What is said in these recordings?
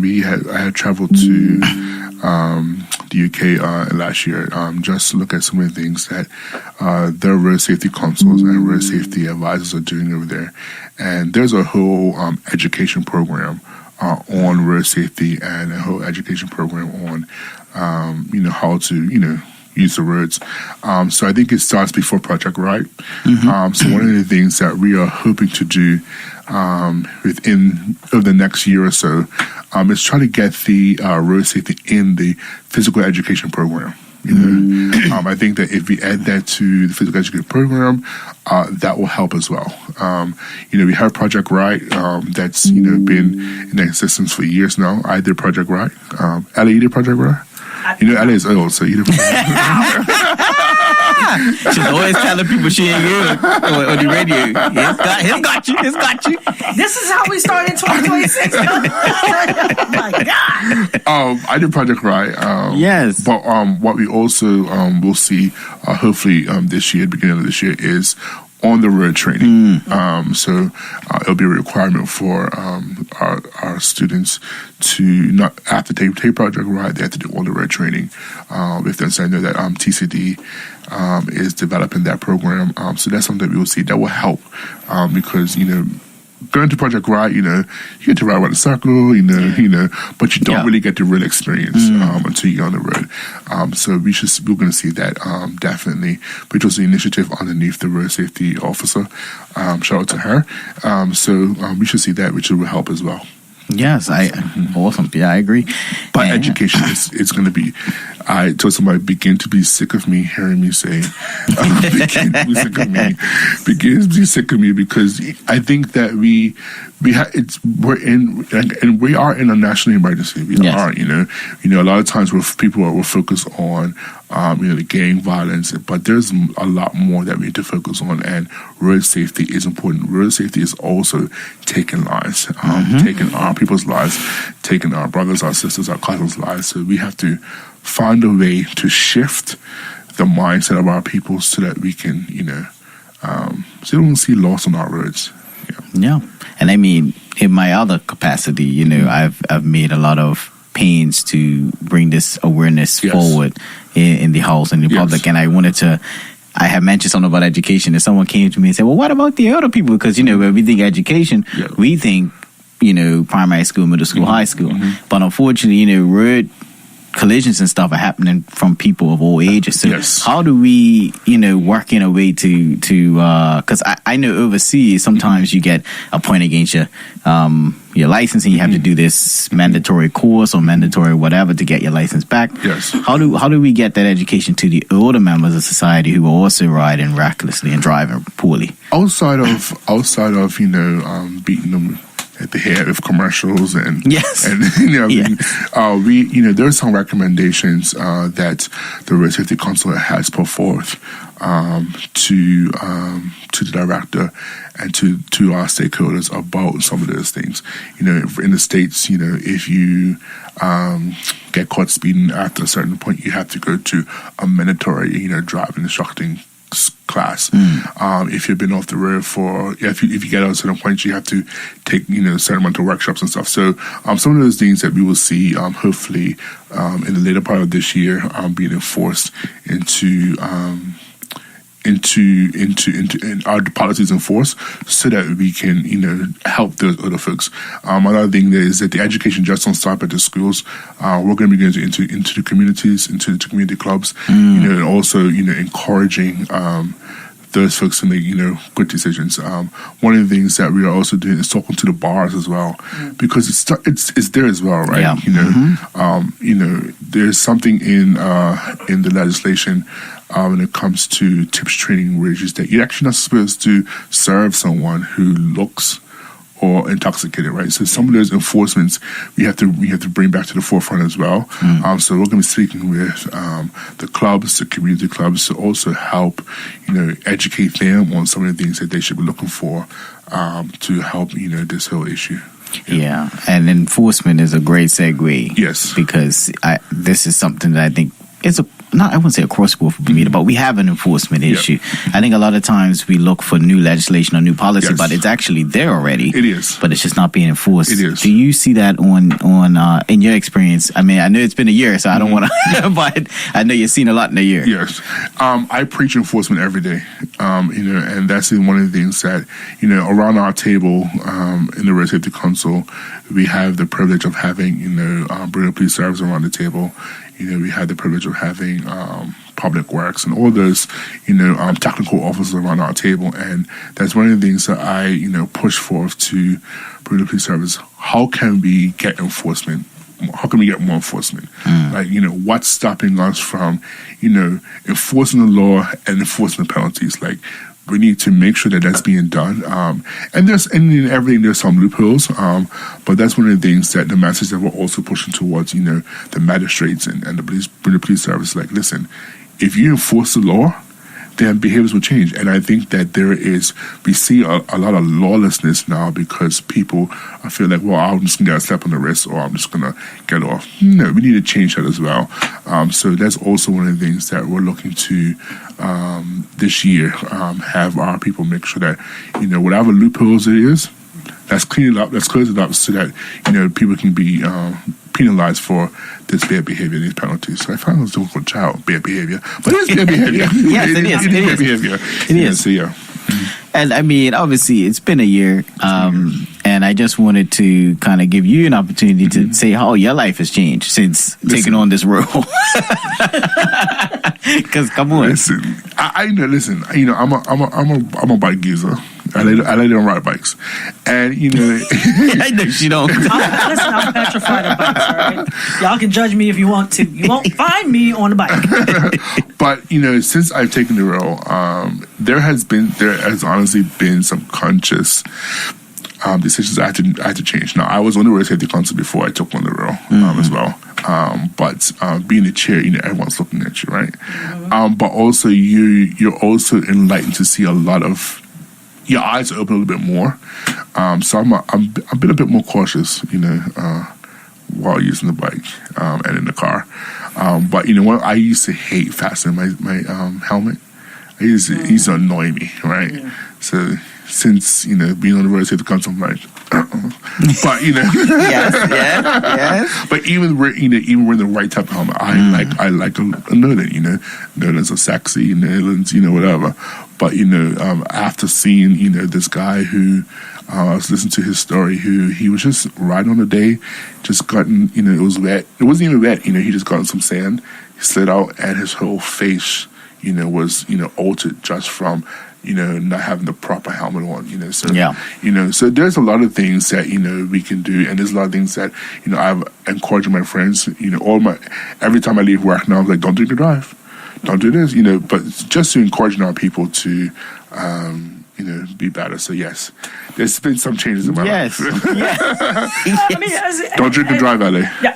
I had traveled to the UK last year, just to look at some of the things that their road safety councils and road safety advisors are doing over there. And there's a whole education program on road safety and a whole education program on, how to, use the roads. So I think it starts before Project Right. So one of the things that we are hoping to do within over the next year or so is try to get the road safety in the physical education program. I think that if we add that to the physical education program, that will help as well. We have Project Right that's been in existence for years now. I did Project Right. Ellie, you did Project Right? Ellie is old, so you did Project Right. She's always telling people she ain't good on the radio. He's got you. This is how we started in 2026. Oh my God. I did Project Right. Yes. But what we also will see, hopefully this year, beginning of this year, is on the road training. So it'll be a requirement for our students to not have to take Project Right. They have to do on the road training. If there's, I know that TCD is developing that program. So that's something that we will see that will help because going to Project Right, you get to ride around the circle, but you don't really get the real experience until you're on the road. So we're going to see that definitely, which was the initiative underneath the road safety officer. Shout out to her. So we should see that, which will help as well. Yes, awesome. Yeah, I agree. But education is going to be. I told somebody, begin to be sick of me hearing me say, begin to be sick of me. Begin to be sick of me because I think that we are in a national emergency. We are, a lot of times where people will focus on, the gang violence, but there's a lot more that we need to focus on, and road safety is important. Road safety is also taking lives, taking our people's lives, taking our brothers, our sisters, our cousins' lives. So we have to find a way to shift the mindset of our people so that we can, so we don't see loss on our roads. Yeah. And I mean, in my other capacity, I've made a lot of pains to bring this awareness forward in the house and the public. And I have mentioned something about education, and someone came to me and said, well, what about the other people? Because, when we think education, we think, primary school, middle school, high school. But unfortunately, road collisions and stuff are happening from people of all ages. So how do we, work in a way to because I know overseas, sometimes you get a point against your license and you have to do this mandatory course or mandatory whatever to get your license back. Yes. How do we get that education to the older members of society who are also riding recklessly and driving poorly? Outside of beating them at the head with commercials and we there are some recommendations that the Road Safety Council has put forth to the director and to our stakeholders about some of those things. In the States, if you get caught speeding after a certain point, you have to go to a mandatory driving instructing class. If you've been off the road if you get out at certain points, you have to take a certain amount of workshops and stuff. So some of those things that we will see hopefully in the later part of this year being enforced into our policies in force, so that we can help those other folks. Another thing is that the education just don't stop at the schools. We're going to be going into the communities, into the community clubs, and also encouraging those folks to make good decisions. One of the things that we are also doing is talking to the bars as well, because it's there as well, right? There's something in the legislation when it comes to tips training, which is that you're actually not supposed to serve someone who looks or intoxicated, right? So some of those enforcements we have to bring back to the forefront as well. So we're going to be speaking with the clubs, the community clubs, to also help educate them on some of the things that they should be looking for to help this whole issue. Yeah, and enforcement is a great segue. Yes, because this is something that I think it's I wouldn't say across the board for Bermuda, but we have an enforcement issue. I think a lot of times we look for new legislation or new policy, but it's actually there already. It is. But it's just not being enforced. It is. Do you see that on in your experience? I mean, I know it's been a year, so I don't want to, but I know you've seen a lot in a year. Yes. I preach enforcement every day, and that's one of the things that, around our table in the Road Safety Council, we have the privilege of having, Bermuda Police Service around the table. We had the privilege of having public works and all those, technical officers around our table. And that's one of the things that I, push forth to Bermuda Police Service. How can we get enforcement? How can we get more enforcement? Like, what's stopping us from, enforcing the law and enforcing the penalties? Like, we need to make sure that that's being done. And in everything, there's some loopholes. But that's one of the things that the message that we're also pushing towards, the magistrates and the police service. Like, listen, if you enforce the law, then behaviors will change. And I think that we see a lot of lawlessness now because people feel like, well, I'm just going to get a slap on the wrist or I'm just going to get off. No, we need to change that as well. So that's also one of the things that we're looking to this year, have our people make sure that, whatever loopholes it is, let's clean it up, let's close it up so that, people can be penalized for this bad behavior, these penalties. So I found it was difficult child, bad behavior. But it is bad behavior. Yes, it is. It is bad behavior. It is. So, yeah. And I mean, obviously, it's been a year. And I just wanted to kind of give you an opportunity to say how your life has changed since taking on this role. Because come on. Listen, I'm a bike user. I let them ride bikes, and I know she don't. I'm petrified of bikes. All right, y'all can judge me if you want to. You won't find me on a bike. But since I've taken the role, there has honestly been some conscious decisions I had to change. Now, I was on the Road Safety Council before I took on the role as well. But being the chair, everyone's looking at you, right? But also you're also enlightened to see a lot of. Your eyes are open a little bit more, so I've been a bit more cautious, while using the bike and in the car. But what I used to hate fastening my helmet. It used to annoy me, right? Yeah. So since being on the Road Safety Council, I'm like, but yes. But even wearing the right type of helmet, I like to know that Nolan's are sexy, Nolan's whatever. But after seeing this guy who I was listening to his story, who he was just riding on the day, just gotten it was wet. It wasn't even wet. He just got in some sand, he slid out, and his whole face was altered just from not having the proper helmet on, so there's a lot of things that, we can do. And there's a lot of things that, I've encouraged my friends, every time I leave work now, I'm like, don't drink and drive. Don't do this, but just to encourage our people to, be better. So yes, there's been some changes in my life. Yes. Don't drink and drive, LA. Yeah.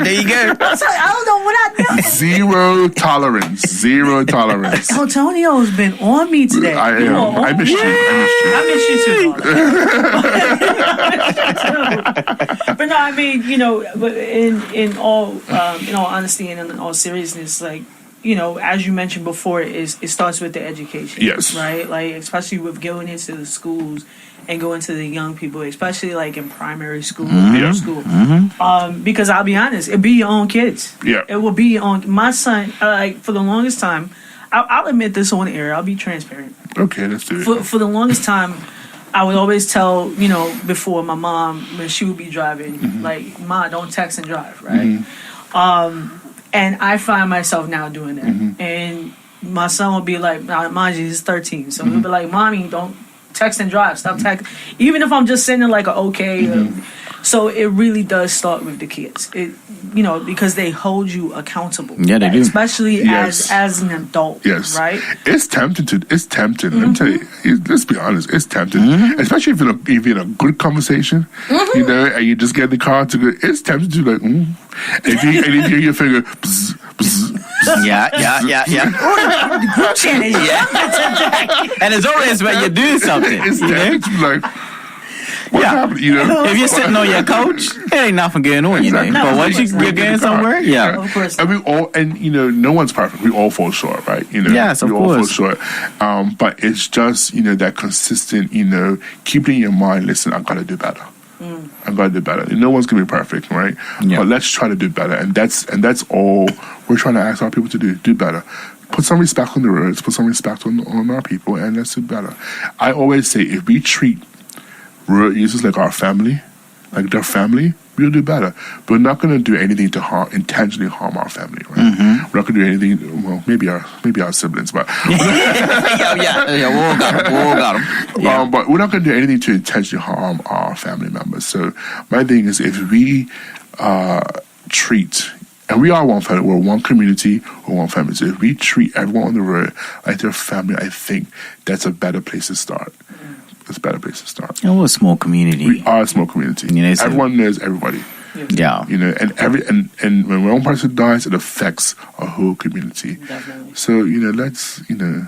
There you go. I don't know what I do. Zero tolerance. Antonio's been on me today. I am. I miss you. But no, I mean, but in all honesty and in all seriousness, like, as you mentioned before, it starts with the education. Yes. Right? Like, especially with going into the schools and going to the young people, especially like in primary school, middle school. Because I'll be honest, it'll be your own kids. Yeah. It will be on my son, for the longest time. I'll admit this on the air. I'll be transparent. Okay, let's do it. For the longest time, I would always tell, before my mom, when she would be driving, like, Ma, don't text and drive, right? And I find myself now doing that. And my son will be like, mind you, he's 13. So he'll be like, Mommy, don't text and drive. Stop texting. Even if I'm just sending like an okay. So it really does start with the kids. Because they hold you accountable. Yeah, they do. Especially as an adult. Yes. Right? It's tempting. Let me tell you, let's be honest, it's tempting. Especially if you're in a good conversation, and you just get in the car to go, it's tempting to like, If you hear your finger, bzz, bzz, bzz, Yeah. The group chat is And it's always when you do something. it's tempting to be like, What's happening? You know, if you're sitting on your couch, there ain't nothing going on. You know, but once you're getting somewhere, of course. And we all, and you know, no one's perfect. We all fall short, right? You know, yes, of we course. all fall short. But it's just, you know, that consistent, you know, keeping in your mind, listen, I gotta do better. I gotta do better. No one's gonna be perfect, right? Yeah. But let's try to do better, and that's all we're trying to ask our people to do. Do better. Put some respect on the roads. Put some respect on our people, and let's do better. I always say, if we treat road users like our family, like their family, we'll do better. But we're not going to do anything to intentionally harm our family, right? Mm-hmm. We're not going to do anything. Well, maybe our siblings, but yeah, we all got them. Yeah. But we're not going to do anything to intentionally harm our family members. So my thing is, if we treat, and we are one family, we're one community, we're one family. So if we treat everyone on the road like their family, I think that's a better place to start. It's a better place to start. And we're a small community. We are a small community. You know, everyone knows everybody. Yeah. You know, and when one person dies, it affects a whole community. Definitely. So, you know, let's, you know,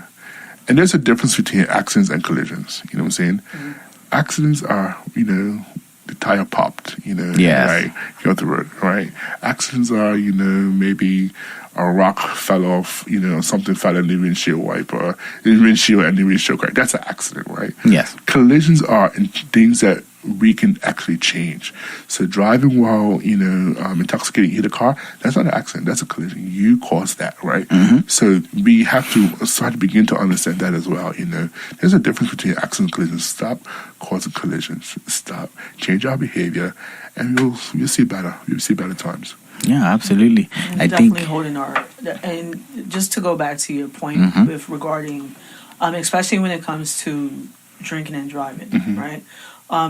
and there's a difference between accidents and collisions. You know what I'm saying? Mm-hmm. Accidents are, you know, the tire popped, you know, right? You're on the road, right? Accidents are, you know, maybe a rock fell off, you know, something fell in the windshield wiper, the windshield and the windshield crack. That's an accident, right? Yes. Collisions are things that we can actually change. So driving while, you know, intoxicated, you hit a car, that's not an accident, that's a collision. You caused that, right? Mm-hmm. So we have to start to begin to understand that as well, you know. There's a difference between accidents and collisions. Stop causing collisions. Stop. Change our behavior, and you'll see better. You'll see better times. Yeah, absolutely. I definitely holding our, and just to go back to your point with regarding, especially when it comes to drinking and driving, right?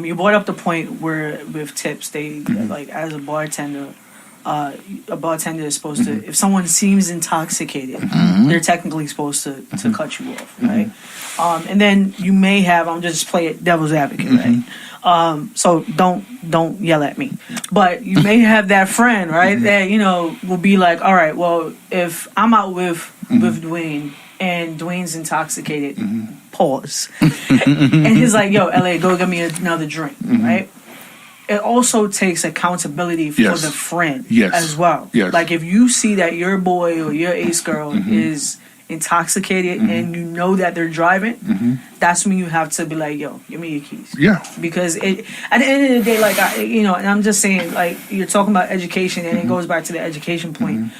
You brought up the point where with tips, they like as a bartender is supposed to, if someone seems intoxicated, they're technically supposed to cut you off, right? And then you may have, I'm just playing devil's advocate, right? So don't yell at me, but you may have that friend, right? That, you know, will be like, all right, well, if I'm out with Dwayne and Dwayne's intoxicated, pause, and he's like, yo, LA, go get me another drink, right? It also takes accountability for the friend as well. Yes. Like if you see that your boy or your ace girl is intoxicated and you know that they're driving, that's when you have to be like, yo, give me your keys. Yeah. Because at the end of the day, like, you know, and I'm just saying, like, you're talking about education, and it goes back to the education point.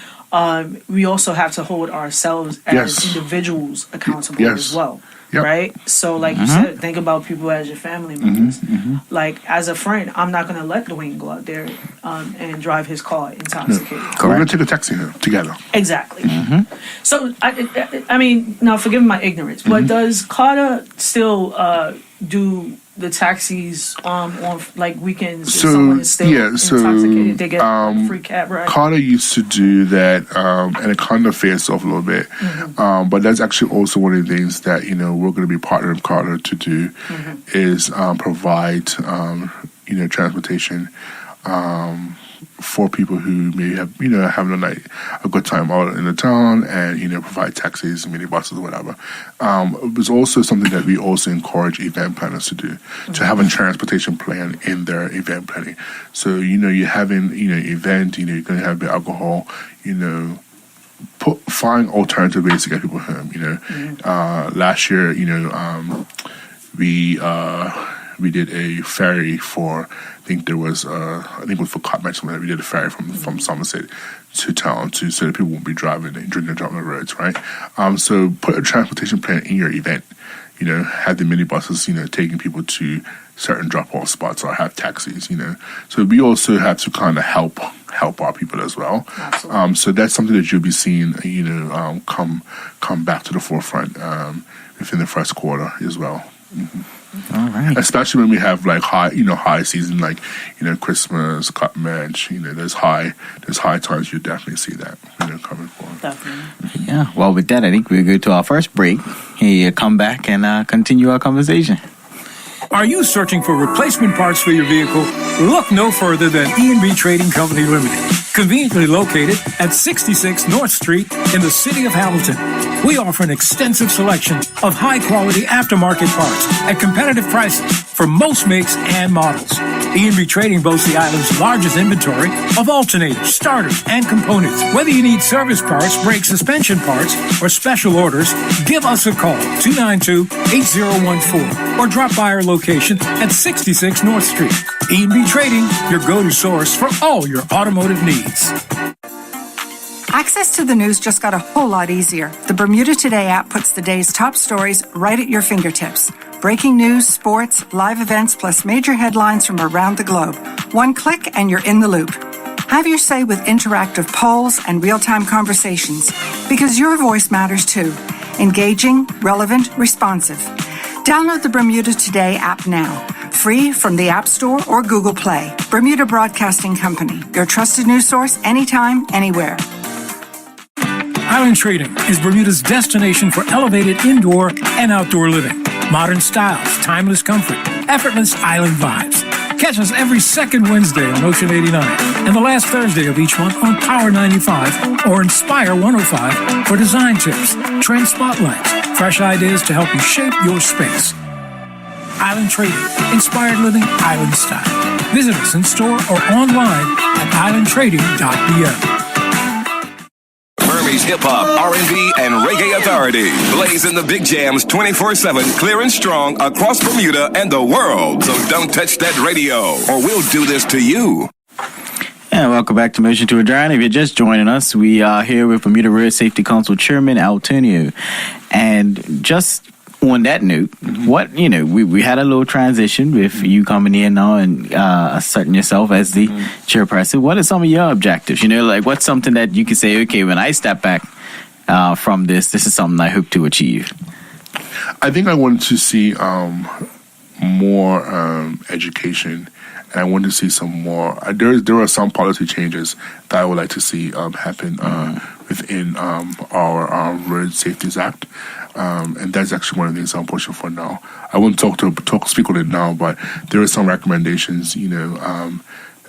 We also have to hold ourselves as individuals accountable as well. Yep. Right? So, like you said, think about people as your family members. Like, as a friend, I'm not going to let Dwayne go out there and drive his car intoxicated. We're going to take a taxi together. Exactly. So, I mean, now forgive my ignorance, but does Carter still do the taxis on like weekends? If someone is still intoxicated, they get a free cab ride? Carter used to do that, and it kind of faced off a little bit. But that's actually also one of the things that, you know, we're going to be partnering with Carter to do is provide, you know, transportation for people who may have, you know, having a good time out in the town, and, you know, provide taxis, minibuses, or whatever. It was also something that we also encourage event planners to do, to have a transportation plan in their event planning. So, you know, you're having, you know, event, you know, you're going to have the alcohol, you know, find alternative ways to get people home, you know. Last year, you know, we did a ferry for, I think it was for Cotton Match, we did a ferry from Somerset to town so that people won't be driving and drinking and driving on the roads, right? So put a transportation plan in your event. You know, have the minibuses, you know, taking people to certain drop-off spots, or have taxis, you know. So we also have to kind of help our people as well. So that's something that you'll be seeing, you know, come back to the forefront within the first quarter as well. All right. Especially when we have like high season, like, you know, Christmas, Cotton Match, you know, there's high times you definitely see that, you know, coming forward. Definitely. Yeah. Well, with that, I think we'll go to our first break. Hey, come back and continue our conversation. Are you searching for replacement parts for your vehicle? Look no further than E&B Trading Company Limited. Conveniently located at 66 North Street in the city of Hamilton. We offer an extensive selection of high-quality aftermarket parts at competitive prices for most makes and models. E&B Trading boasts the island's largest inventory of alternators, starters, and components. Whether you need service parts, brake suspension parts, or special orders, give us a call, 292-8014, or drop by our location at 66 North Street. E&B Trading, your go-to source for all your automotive needs. Access to the news just got a whole lot easier. The Bermuda Today app puts the day's top stories right at your fingertips. Breaking news, sports, live events, plus major headlines from around the globe. One click and you're in the loop. Have your say with interactive polls and real-time conversations, because your voice matters too. Engaging, relevant, responsive. Download the Bermuda Today app now. Free from the App Store or Google Play. Bermuda Broadcasting Company, your trusted news source anytime, anywhere. Island Trading is Bermuda's destination for elevated indoor and outdoor living. Modern styles, timeless comfort, effortless island vibes. Catch us every second Wednesday on Ocean 89 and the last Thursday of each month on Power 95 or Inspire 105 for design tips, trend spotlights, fresh ideas to help you shape your space. Island Trading, inspired living, island style. Visit us in store or online at islandtrading.bm. Burmese hip hop, R&B, and reggae authority. Blazing the big jams 24/7, clear and strong across Bermuda and the world. So don't touch that radio, or we'll do this to you. And welcome back to Motion to Adjourn. If you're just joining us, we are here with Bermuda Road Safety Council Chairman Altonio. And just on that note, we had a little transition with you coming in now and asserting yourself as the chairperson. What are some of your objectives? What's something that you can say, okay, when I step back from this is something I hope to achieve? I think I want to see more education, and I want to see some more. There are some policy changes that I would like to see happen within our Road Safety Act. And that's actually one of the things I'm pushing for now. I won't speak on it now, but there are some recommendations,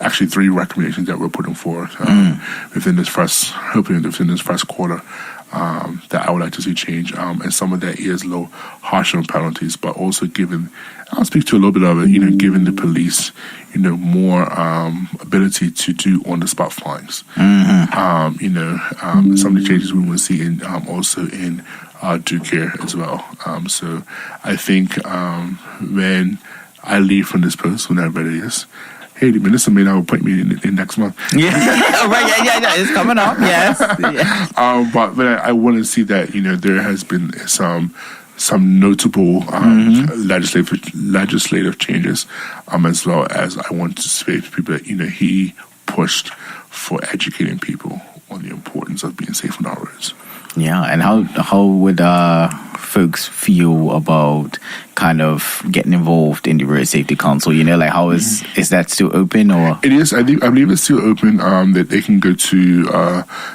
actually 3 recommendations that we're putting forth within this first quarter that I would like to see change. And some of that is low, harsher penalties, but also I'll speak to a little bit of it, giving the police, more ability to do on-the-spot fines. Some of the changes we want to see also in due care as well. So I think when I leave from this post, whenever it is, hey, the minister may not appoint me in next month. Yeah, right. Yeah, it's coming up. Yes. But I want to see that there has been some notable legislative changes, as well as I want to say to people that he pushed for educating people on the importance of being safe on our roads. Yeah, and how would folks feel about kind of getting involved in the Road Safety Council? How is that still open, or? It is. I believe it's still open. That they can go to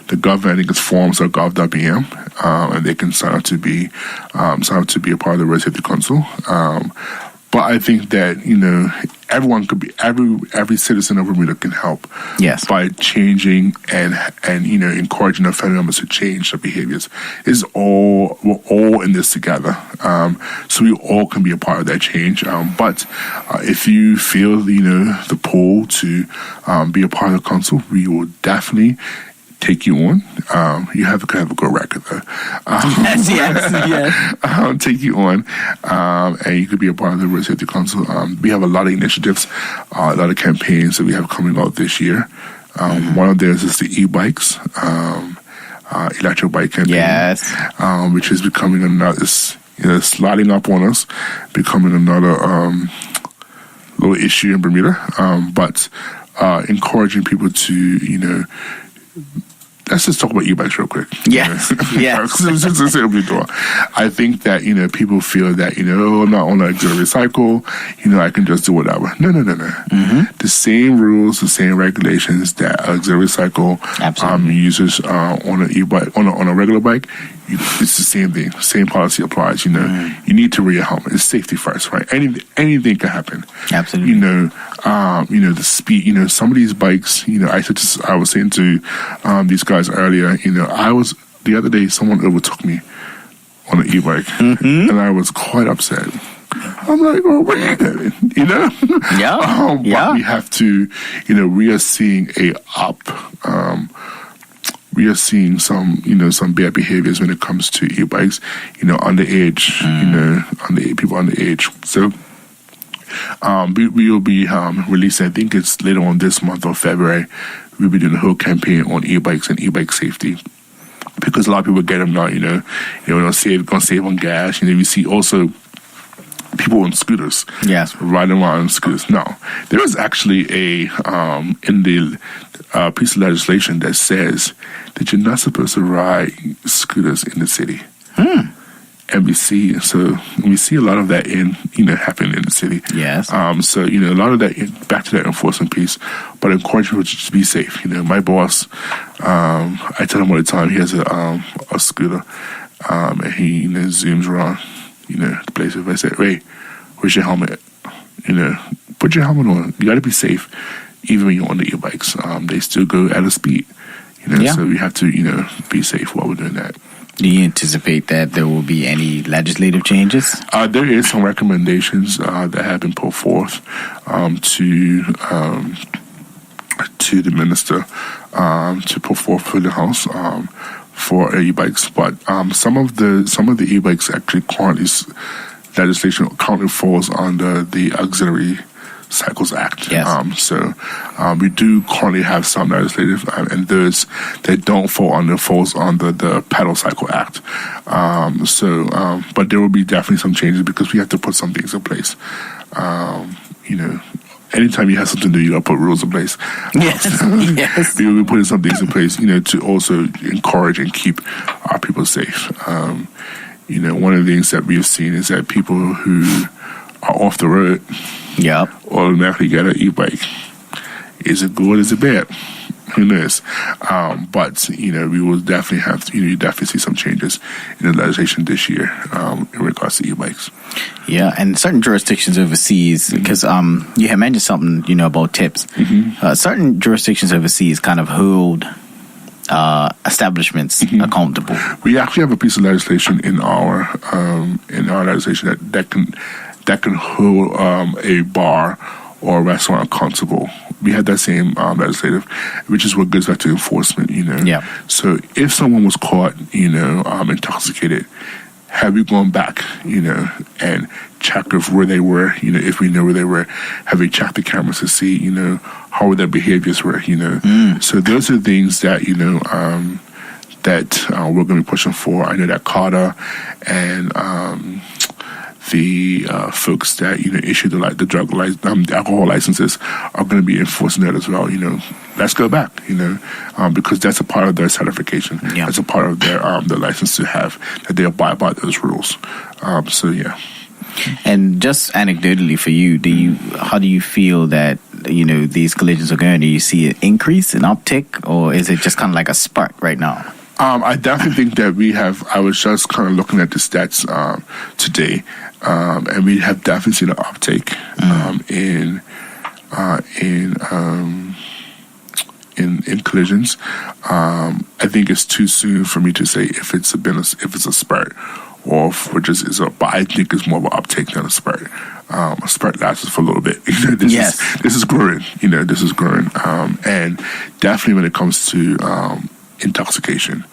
the government. I think it's forms.gov.bm, and they can sign up to be a part of the Road Safety Council. But I think that everyone could be every citizen of Bermuda can help. Yes. By changing and encouraging their family members to change their behaviors. We're all in this together. So we all can be a part of that change. But if you feel the pull to be a part of the council, we will definitely take you on. You have to have a good record, though. Yes. Take you on, and you could be a part of the Road Safety Council. We have a lot of initiatives, a lot of campaigns that we have coming out this year. One of theirs is the e-bikes, electric bike campaign. Yes. Which is becoming another, sliding up on us, becoming another little issue in Bermuda. But encouraging people to, let's just talk about e-bikes real quick. Yes. I think that, people feel that, I'm not on an auxiliary cycle, I can just do whatever. No. The same rules, the same regulations that auxiliary cycle users on an e-bike, on a regular bike, it's the same thing. Same policy applies. You need to wear your helmet. It's safety first, right? Anything can happen. Absolutely. The speed. Some of these bikes. I was saying to these guys earlier. The other day someone overtook me on an e-bike, and I was quite upset. I'm like, well, what are you doing? Yeah. But we have to. We are seeing we are seeing some bad behaviors when it comes to e-bikes, underage, people underage. So we will be releasing, I think it's later on this month of February, we'll be doing a whole campaign on e-bikes and e-bike safety. Because a lot of people get them now, gonna save on gas. We see also people on scooters, riding around on scooters. Now, there is actually in the piece of legislation that says that you're not supposed to ride scooters in the city. And we see a lot of that happen in the city. Yes. So a lot of that back to that enforcement piece, but encourage people to just be safe. My boss, I tell him all the time, he has a scooter, and he zooms around, the place. If I say, "Hey, where's your helmet?" Put your helmet on. You got to be safe, even when you're on the e-bikes. They still go at a speed, So we have to be safe while we're doing that. Do you anticipate that there will be any legislative changes? There is some recommendations that have been put forth to the minister to put forth for the House for e-bikes, but some of the e-bikes actually legislation currently falls under the Auxiliary Cycles Act. Yes. So we do currently have some legislative, and those that don't falls under the Pedal Cycle Act. But there will be definitely some changes because we have to put some things in place. Anytime you have something new, you got to put rules in place. Yes. We will be putting some things in place, to also encourage and keep our people safe. One of the things that we've seen is that people who are off the road automatically get an e-bike. Is it good? Is it bad? Who knows? But we will definitely have to, you definitely see some changes in the legislation this year in regards to e-bikes. Yeah, and certain jurisdictions overseas, because you had mentioned something, about tips. Certain jurisdictions overseas kind of hold establishments accountable. We actually have a piece of legislation in our legislation that can hold a bar or a restaurant accountable. We had that same legislative, which is what goes back to enforcement. So if someone was caught, intoxicated, have we gone back, and checked if where they were, if we know where they were, have we checked the cameras to see, how their behaviors were, So those are things that, that we're going to be pushing for. I know that Carter and the folks that issue the alcohol licenses are going to be enforcing that as well. Let's go back. Because that's a part of their certification. Yeah. That's a part of their license to have that they abide by those rules. And just anecdotally for you, how do you feel that these collisions are going? Do you see an increase, an uptick, or is it just kind of like a spark right now? I definitely think that we have. I was just kind of looking at the stats today, and we have definitely seen an uptake in collisions. I think it's too soon for me to say if it's a spurt or if it just is but I think it's more of an uptake than a spurt. A spurt lasts for a little bit. This is growing. This is growing, and definitely when it comes to intoxication.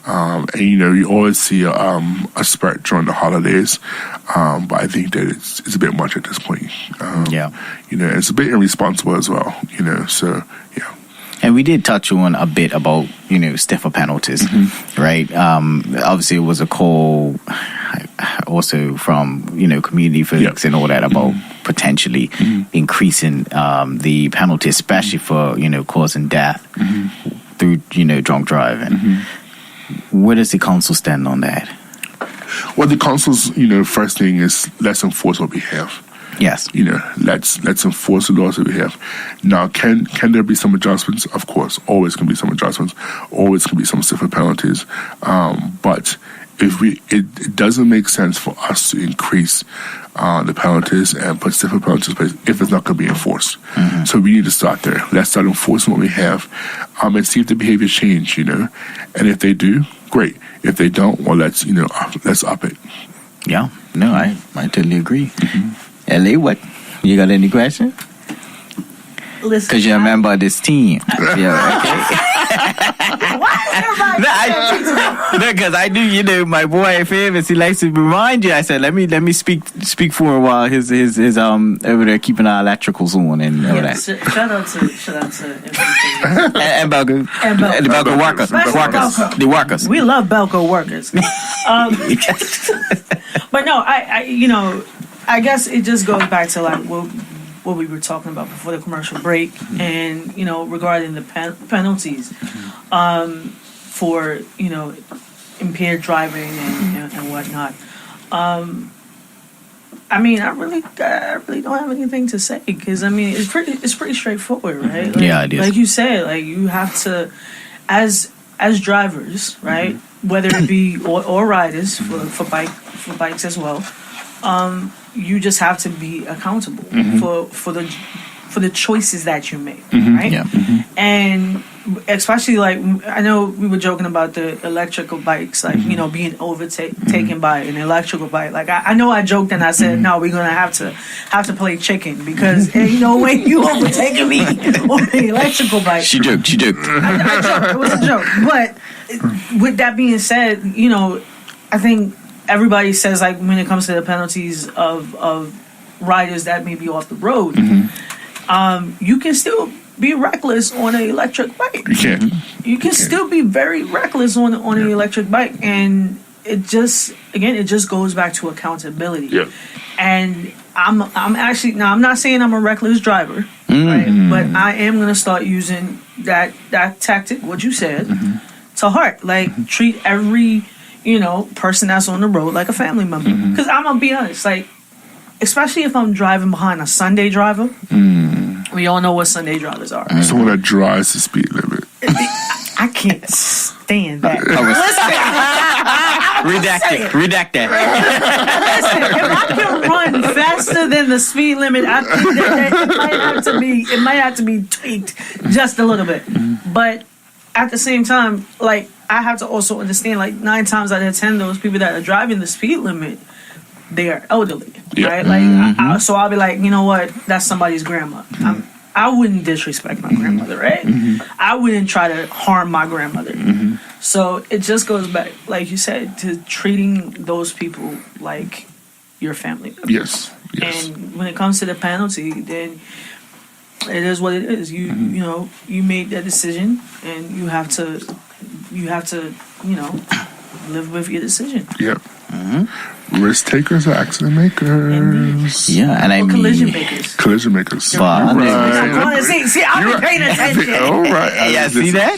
And you always see a spurt during the holidays, but I think that it's a bit much at this point. It's a bit irresponsible as well. So yeah. And we did touch on a bit about stiffer penalties, right? Obviously, it was a call also from community folks and all that about potentially increasing the penalty, especially for causing death through drunk driving. Where does the council stand on that? Well, the council's first thing is let's enforce what we have. Yes. Let's enforce the laws that we have. Now, can there be some adjustments? Of course, always can be some adjustments. Always can be some stiffer penalties. But it doesn't make sense for us to increase the penalties and put stiffer penalties in place if it's not going to be enforced. So we need to start there. Let's start enforcing what we have, and see if the behavior change. And if they do, great. If they don't, well, let's up it. Yeah, no, I totally agree. LA, what? You got any question? Listen, Because you're a member of this team. Yeah, okay. Because I do, my boy Famous, he likes to remind you. I said, let me speak for a while. His over there keeping our electricals on and all that. Shout out to and Belco. The Belco workers. The workers. We love Belco workers. But no, I guess it just goes back to like what we were talking about before the commercial break, and regarding the penalties for impaired driving and whatnot. I really don't have anything to say, because it's pretty straightforward, right? Yeah, it is. Like you said, like you have to, as drivers, right? Whether it be or riders for bikes as well. You just have to be accountable for the choices that you make, right? Yeah. And especially, like, I know we were joking about the electrical bikes, like being overtaken by an electrical bike. Like I know I joked and I said, no, we're gonna have to play chicken, because ain't no way you overtaking me on an electrical bike. She joked. I joked. It was a joke. But with that being said, I think everybody says, like, when it comes to the penalties of riders that may be off the road, you can still be reckless on an electric bike. You can still be very reckless on an electric bike, and it just goes back to accountability. Yeah. And I'm actually, now I'm not saying I'm a reckless driver, right? But I am gonna start using that tactic, what you said, to heart. Like, treat every person that's on the road like a family member. Because I'm gonna be honest, like, especially if I'm driving behind a Sunday driver, we all know what Sunday drivers are. Right? Someone that drives the speed limit. I can't stand that. Redact that. Listen, if I can run faster than the speed limit, I think that it might have to be tweaked just a little bit. But at the same time, like, I have to also understand, like, 9 times out of 10, those people that are driving the speed limit, they are elderly, right? Like, so I'll be like, you know what? That's somebody's grandma. I wouldn't disrespect my grandmother, right? I wouldn't try to harm my grandmother. So it just goes back, like you said, to treating those people like your family members. Yes. And when it comes to the penalty, then it is what it is. You made that decision, and you have to live with your decision. Yep. Risk takers are accident makers. Yeah, and I mean collision makers. Collision makers. See, I've been paying attention. All right. Yeah, see that?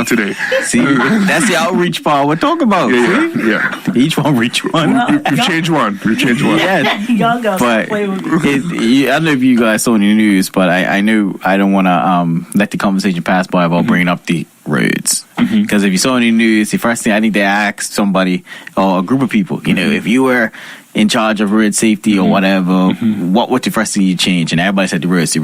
Today. See, that's the outreach part we're talking about. Yeah. Each one reach one. We've changed one. Yeah. Y'all got to play with me. I don't know if you guys saw the news, but I knew I don't want to let the conversation pass by about bringing up the roads. Because if you saw any news, the first thing I think they asked somebody or a group of people, if you were in charge of road safety or whatever, what would the first thing you change? And everybody said the roads.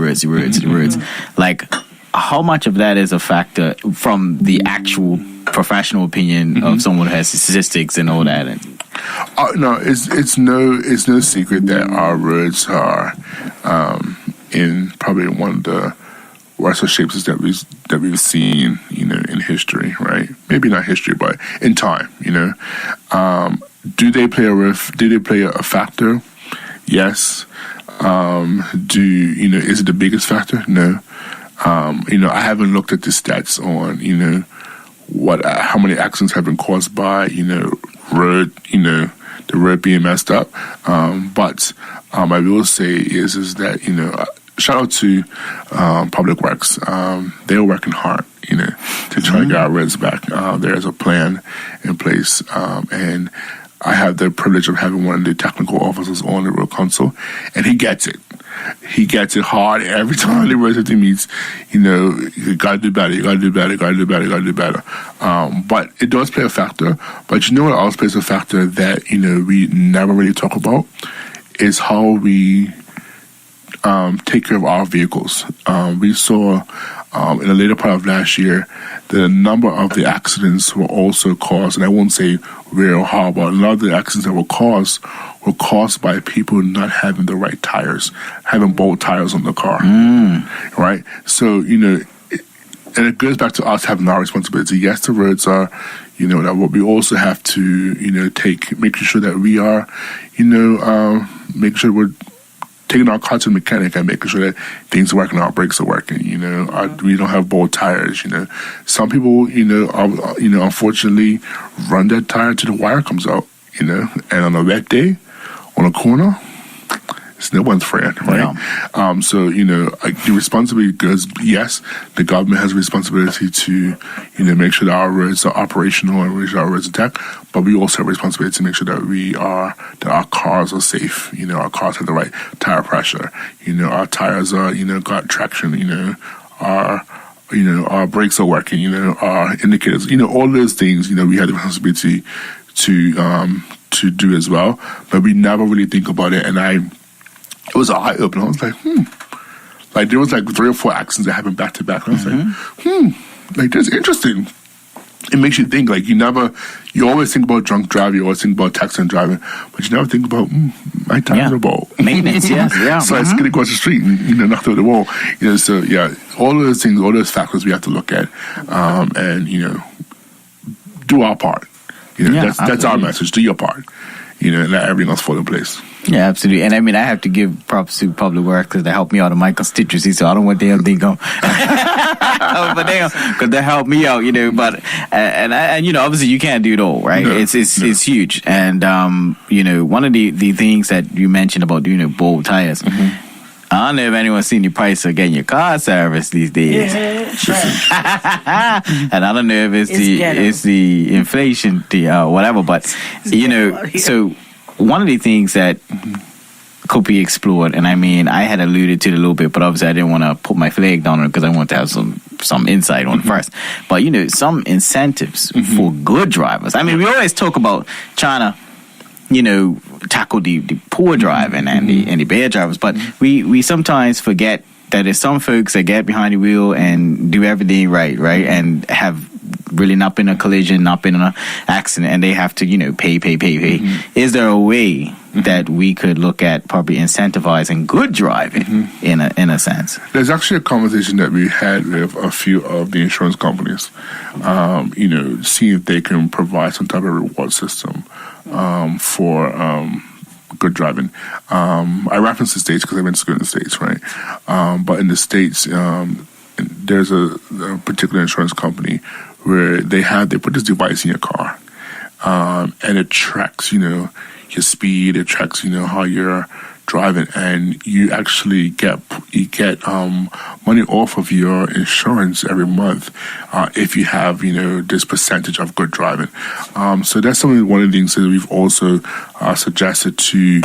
Like, how much of that is a factor from the actual professional opinion of someone who has statistics and all that? No, it's no secret that our roads are in probably one of the worst of shapes that we've seen, in history, right? Maybe not history, but in time, Do they play a factor? Yes. Is it the biggest factor? No. I haven't looked at the stats on, how many accidents have been caused by, road, the road being messed up. But I will say is that, shout out to Public Works. They're working hard, to try to get our roads back. There's a plan in place, and I have the privilege of having one of the technical officers on the road council, and he gets it. he gets it hard every time the road safety meets. You gotta do better. You gotta do better. You gotta do better. You gotta do better. But it does play a factor. But you know what else plays a factor that we never really talk about is how we take care of our vehicles. We saw in the later part of last year that a number of the accidents were also caused, and I won't say real hard, but a lot of the accidents that were caused by people not having the right tires, having bolt tires on the car, right? So, and it goes back to us having our responsibility. Yes, the roads are, that what we also have to, making sure that we are, making sure we're taking our car to the mechanic and making sure that things are working, our brakes are working. We don't have bolt tires. Some people, unfortunately, run that tire till the wire comes out. And on a wet day, on a corner, it's no one's friend, right? Yeah. So the responsibility goes. Yes, the government has a responsibility to, make sure that our roads are operational and make sure our roads are intact. But we also have a responsibility to make sure that our cars are safe. Our cars have the right tire pressure. Our tires are, got traction. Our brakes are working. Our indicators. All those things. We have the responsibility to do as well. But we never really think about it. And it was an eye opener. I was like, Like there was like 3 or 4 accidents that happened back to back. And I was like, like that's interesting. It makes you think. Like you always think about drunk driving, you always think about texting and driving, but you never think about my tires are bald. Maintenance, yeah. So I skid across the street and knocked over the wall. So yeah, all of those things, all those factors we have to look at, and do our part. That's our message. Do your part. And let everything else fall in place. Yeah, absolutely. And I mean, I have to give props to Public Works because they helped me out of my constituency, so I don't want them to go. But because they helped me out, But and obviously you can't do it all, right? No, it's huge. And one of the things that you mentioned about doing bold tires. Mm-hmm. I don't know if anyone's seen the price of getting your car serviced these days. Yeah, and I don't know if it's the inflation, whatever. But so one of the things that could be explored, and I mean, I had alluded to it a little bit, but obviously I didn't want to put my flag down on it because I want to have some insight on it first. But some incentives for good drivers. I mean, we always talk about China. Tackle the poor driving and the bad drivers. But we sometimes forget that there's some folks that get behind the wheel and do everything right, and have really not been in a collision, not been in an accident, and they have to, pay. Is there a way that we could look at probably incentivizing good driving in a sense? There's actually a conversation that we had with a few of the insurance companies, see if they can provide some type of reward system for good driving. I reference the States because I went to school in the States, right? But in the States, there's a particular insurance company where they put this device in your car, and it tracks, your speed. It tracks, how you're driving, and you actually get money off of your insurance every month if you have this percentage of good driving. So that's one of the things that we've also suggested to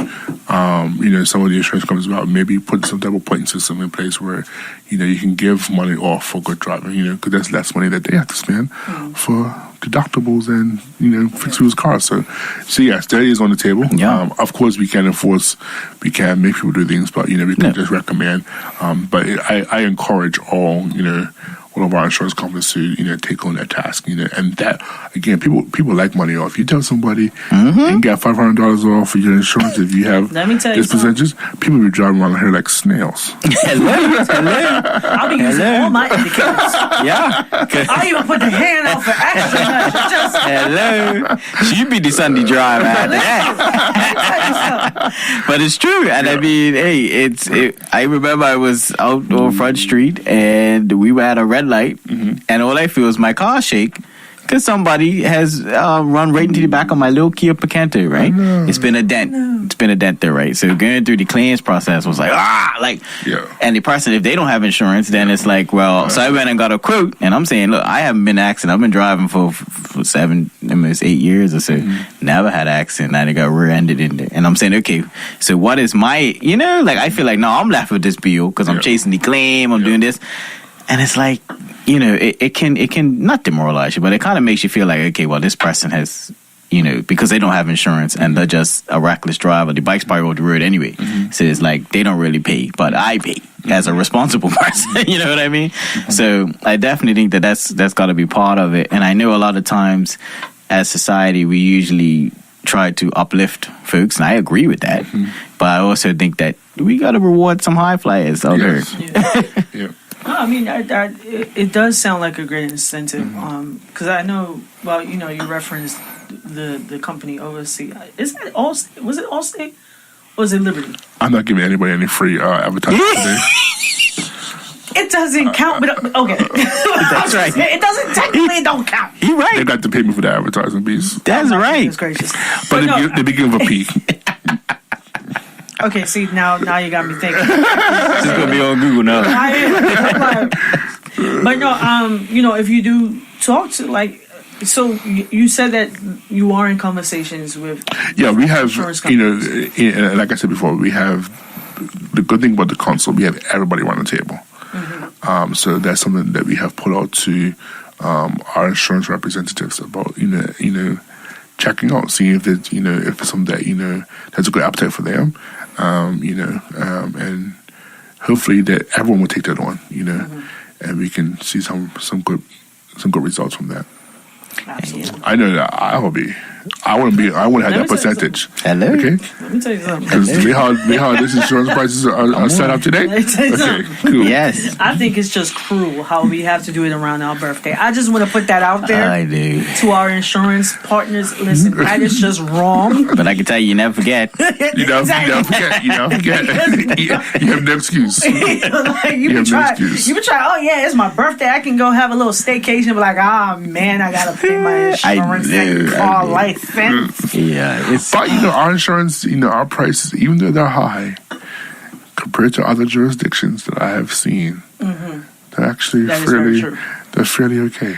some of the insurance companies about maybe putting some type of pointing system in place where you can give money off for good driving, because that's less money that they have to spend for deductibles and fix people's cars. So yes, that is on the table. Yeah. Of course, we can't enforce. We can't make people do things, but we can just recommend. But I encourage all of our insurance companies to take on that task. And that again, people like money off. You tell somebody you can get $500 off for your insurance if you have this percentage. People be driving around here like snails. Hello. I'll be using all my indicators. Yeah. I even put the hand out for extra. Hello. She'd be the Sunday driver after that. But it's true. And I mean, hey, I remember I was out on Front Street and we were at a red light, and all I feel is my car shake because somebody has run right into the back of my little Kia Picanto, right? It's been a dent. It's been a dent there, right? So going through the claims process was like, and the person, if they don't have insurance, then it's like, well, so I went and got a quote, and I'm saying, look, I haven't been in an accident. I've been driving for for 8 years or so. Never had an accident. And I got rear-ended in there. And I'm saying, okay, so what is my, I feel like, no, I'm left with this bill because I'm chasing the claim, I'm doing this. And it's like, it can not demoralize you, but it kind of makes you feel like, okay, well, this person has, because they don't have insurance and they're just a reckless driver. The bike's probably on the road anyway. So it's like they don't really pay, but I pay as a responsible person. You know what I mean? So I definitely think that's got to be part of it. And I know a lot of times as society, we usually try to uplift folks, and I agree with that. But I also think that we got to reward some high flyers out there. Yeah. No, I mean, it does sound like a great incentive. Because I know, well, you referenced the company OSC. Is that Allstate? Was it Allstate? Or was it Liberty? I'm not giving anybody any free advertising today. It doesn't count, but okay. That's right. It doesn't technically. It don't count. You're right. They got to pay me for the advertising piece. That's right. Goodness gracious. But they begin with a P. Okay, see, now you got me thinking. It's going to be on Google now. I am. But no, if you do talk to, so you said that you are in conversations with we have, insurance companies. like I said before, we have, the good thing about the council, we have everybody around the table. So that's something that we have put out to our insurance representatives about, checking out, seeing if it's, if it's something that, that's a good appetite for them, and hopefully that everyone will take that on, and we can see some good results from that. Absolutely. I know that I wouldn't have that percentage. Hello. Okay. Let me tell you something. Because we how this insurance prices are set up today. Let me tell you Okay, something. cool. Yes. I think it's just cruel how we have to do it around our birthday. I just want to put that out there I do. to our insurance partners. Listen, that is just wrong. But I can tell you never forget. You never forget. You have no excuse. You have been trying. excuse. You been trying. Oh yeah, it's my birthday. I can go have a little staycation. But like, man, I gotta pay my insurance and car license. Yeah. But our insurance, our prices, even though they're high, compared to other jurisdictions that I have seen, they're actually they're fairly okay.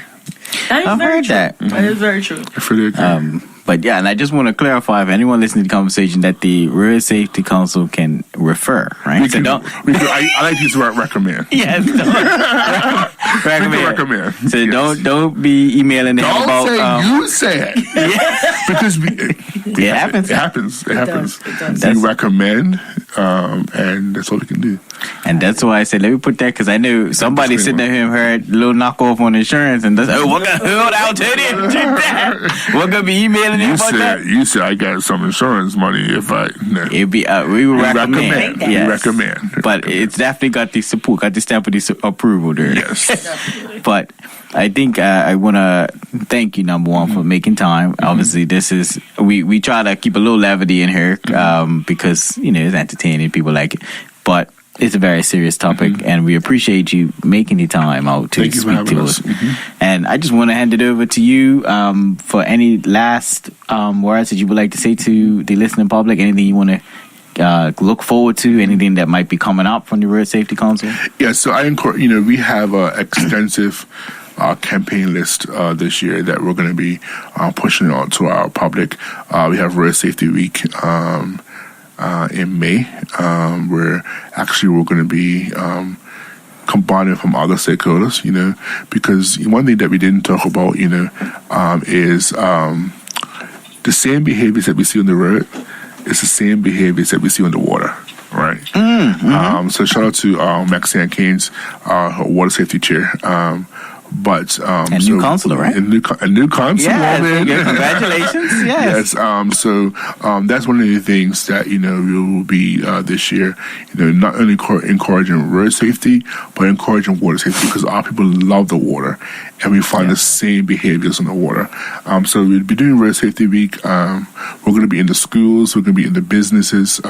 That is I've very heard true. that. That is very true. They're fairly okay. But yeah, and I just want to clarify if anyone listening to the conversation that the Road Safety Council can refer, right? I like to use the word recommend. Yes, recommend. So Yes. don't be emailing them about. You say it. Because it happens. It happens. It happens. It does. We recommend, and that's all we can do. And that's why I said, let me put that, because I knew somebody sitting there and heard a little knockoff on insurance, and that's, we're going to hold out to that. We're going to be emailing you about that. You said, I got some insurance money if I... No. It'd be, we would recommend. We recommend. But it's definitely got the support, got the stamp of the approval there. Yes. But I think I want to thank you, number one, for making time. Obviously, this is, we try to keep a little levity in here because, it's entertaining. People like it. But it's a very serious topic, and we appreciate you making the time out to speak to us. And I just want to hand it over to you for any last words that you would like to say to the listening public, anything you want to look forward to, anything that might be coming up from the Road Safety Council? Yeah, so I encourage, we have an extensive campaign list this year that we're going to be pushing out to our public. We have Road Safety Week in May, where actually we're going to be combining from other stakeholders, because one thing that we didn't talk about, is the same behaviors that we see on the road is the same behaviors that we see on the water, right? So shout out to Maxine Keynes, her water safety chair. But new counselor, right? A new councilwoman. Yeah, congratulations! Yes. So that's one of the things that we will be this year. Not only encouraging road safety, but encouraging water safety, because our people love the water, and we find the same behaviors on the water. So we'll be doing Road Safety Week. We're going to be in the schools. We're going to be in the businesses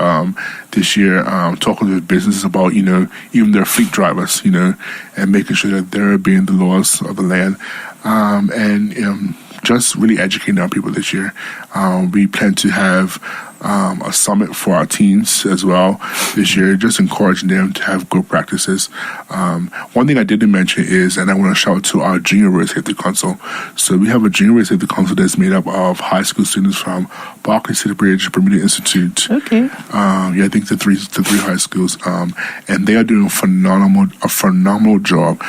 this year, talking to the businesses about even their fleet drivers, and making sure that they're obeying the laws of the land, and just really educating our people this year. We plan to have a summit for our teens as well this year, just encouraging them to have good practices. One thing I didn't mention is, and I want to shout out to our Junior Road Safety Council. So we have a Junior Road Safety Council that's made up of high school students from Berkeley, City Bridge, Bermuda Institute. Okay. I think the three high schools, and they are doing a phenomenal job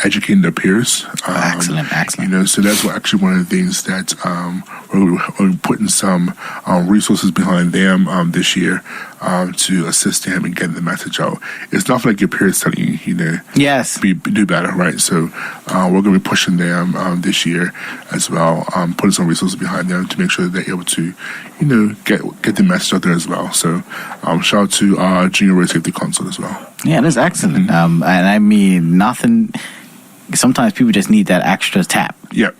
educating their peers. Excellent. So that's actually one of the things that we're putting some resources behind them this year to assist them in getting the message out. It's not like your peers telling you, yes, do better, right? So we're going to be pushing them this year as well, putting some resources behind them to make sure that they're able to, get the message out there as well. So shout out to our Junior Road Safety Council as well. Yeah, that's excellent. And I mean, sometimes people just need that extra tap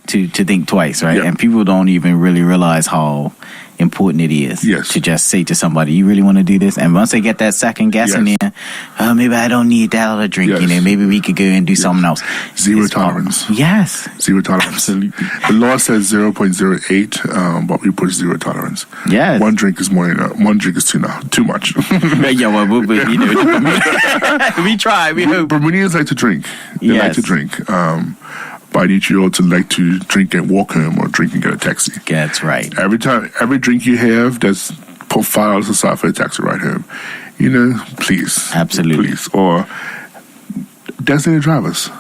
to think twice, right? And people don't even really realize how important it is to just say to somebody, you really want to do this? And once they get that second guess in there, maybe I don't need that other drink, maybe we could go and do something else. Zero tolerance. Yes. Zero tolerance. Absolutely. The law says 0.08, but we put zero tolerance. Yes. One drink is more than enough. One drink is too much. We try. We hope. Bermudians like to drink. They like to drink. But I need you all to like to drink and walk home or drink and get a taxi. That's right. Every drink you have, that's put $5 aside for a taxi ride home. Please. Absolutely. Please. Or designated drivers.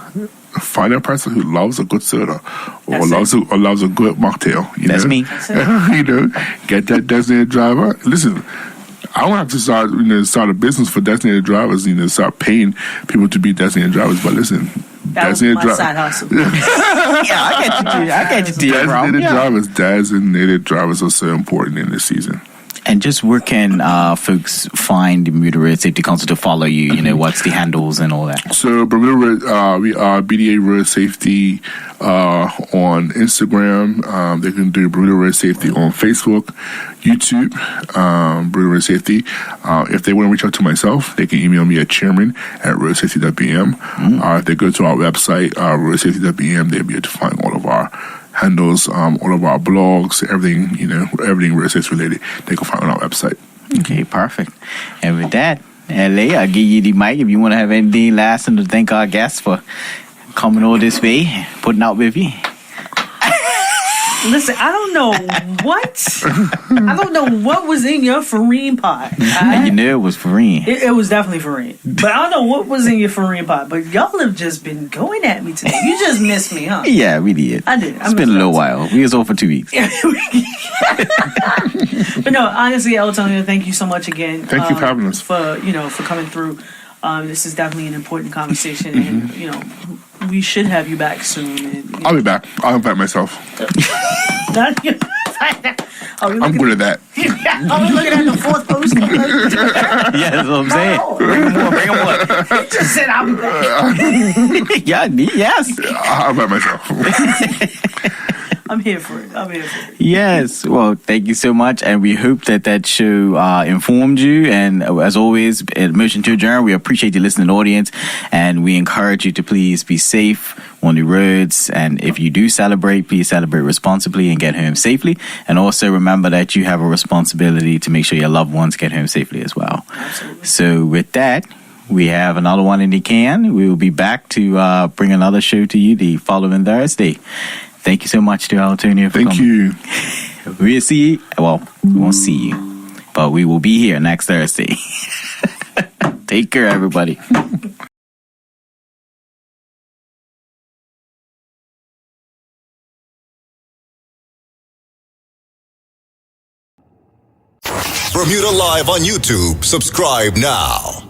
Find a person who loves a good soda or loves a good mocktail. That's me. Get that designated driver. Listen, I don't have to start a business for designated drivers, start paying people to be designated drivers. But listen, that was my side hustle. I get you, bro. Designated drivers are so important in this season. And just where can folks find the Bermuda Road Safety Council to follow you? What's the handles and all that? So Bermuda Road, we are BDA Road Safety on Instagram. They can do Bermuda Road Safety on Facebook, YouTube, Bermuda Road Safety. If they want to reach out to myself, they can email me at chairman@roadsafety.bm. If they go to our website, roadsafety.bm, they'll be able to find all of our handles, all of our blogs, everything road safety related, they can find on our website. Okay, perfect. And with that, LA, I'll give you the mic if you want to have anything last and to thank our guests for coming all this way, putting out with you. Listen, I don't know what was in your farine pot. It was farine. It was definitely farine. But I don't know what was in your farine pot. But y'all have just been going at me today. You just missed me, huh? Yeah, we did. I did. It's been a little while. We was over for 2 weeks. But no, honestly, Altonio, thank you so much again. Thank you for having us. For coming through. This is definitely an important conversation, and we should have you back soon. And, I'll be back. I'll invite myself. I'm good at that. Are we looking at the fourth post? Yeah, that's what I'm saying. Bring him more. He just said I'll be back. Yes. I'll invite myself. I'm here for it. Yes. Well, thank you so much. And we hope that show informed you. And as always, at Motion to Adjourn, we appreciate the listening audience. And we encourage you to please be safe on the roads. And if you do celebrate, please celebrate responsibly and get home safely. And also remember that you have a responsibility to make sure your loved ones get home safely as well. Absolutely. So with that, we have another one in the can. We will be back to bring another show to you the following Thursday. Thank you so much to Altonio for coming. Thank you. We'll see you. Well, we won't see you, but we will be here next Thursday. Take care, everybody. Bermuda Live on YouTube. Subscribe now.